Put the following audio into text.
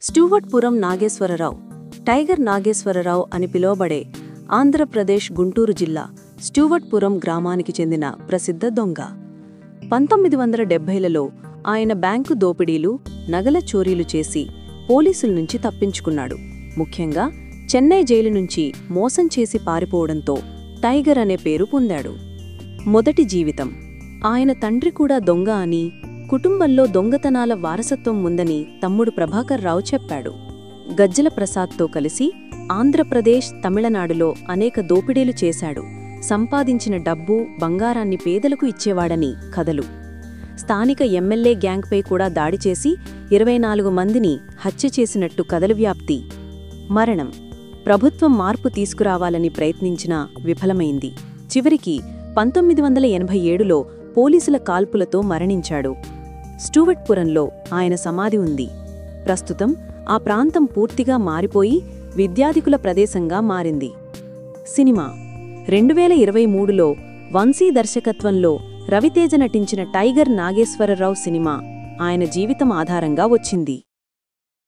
Stuartpuram Nageswararao, tiger Nageswararao అని పిలువబడే ఆంధ్రప్రదేశ్ గుంటూరు జిల్లా స్టూవర్ట్పురం గ్రామానికి చెందిన ప్రసిద్ధ దొంగ. 1970లలో ఆయన బ్యాంకు దోపిడీలు, నగల చోరీలు చేసి పోలీసుల నుంచి తప్పించుకున్నాడు. ముఖ్యంగా చెన్నై జైలు నుంచి మోసం చేసి పారిపోవడంతో టైగర్ అనే పేరు పొందాడు. మొదటి జీవితం. ఆయన తండ్రి కూడా దొంగ అని, కుటుంబంలో దొంగతనాల వారసత్వం ఉందని తమ్ముడు ప్రభాకర్ రావు చెప్పాడు. గజ్జల ప్రసాద్తో కలిసి ఆంధ్రప్రదేశ్, తమిళనాడులో అనేక దోపిడీలు చేశాడు. సంపాదించిన డబ్బు, బంగారాన్ని పేదలకు ఇచ్చేవాడని కథలు. స్థానిక ఎమ్మెల్యే గ్యాంగ్పై కూడా దాడి చేసి 24 మందిని హత్య చేసినట్టు కథలు వ్యాప్తి. మరణం. ప్రభుత్వం మార్పు తీసుకురావాలని ప్రయత్నించినా విఫలమైంది. చివరికి 1987లో పోలీసుల కాల్పులతో మరణించాడు. స్టూవర్ట్పురంలో ఆయన సమాధి ఉంది. ప్రస్తుతం ఆ ప్రాంతం పూర్తిగా మారిపోయి విద్యాధికుల ప్రదేశంగా మారింది. సినిమా. 2023లో వంశీ దర్శకత్వంలో రవితేజ నటించిన టైగర్ నాగేశ్వరరావు సినిమా ఆయన జీవితం ఆధారంగా వచ్చింది.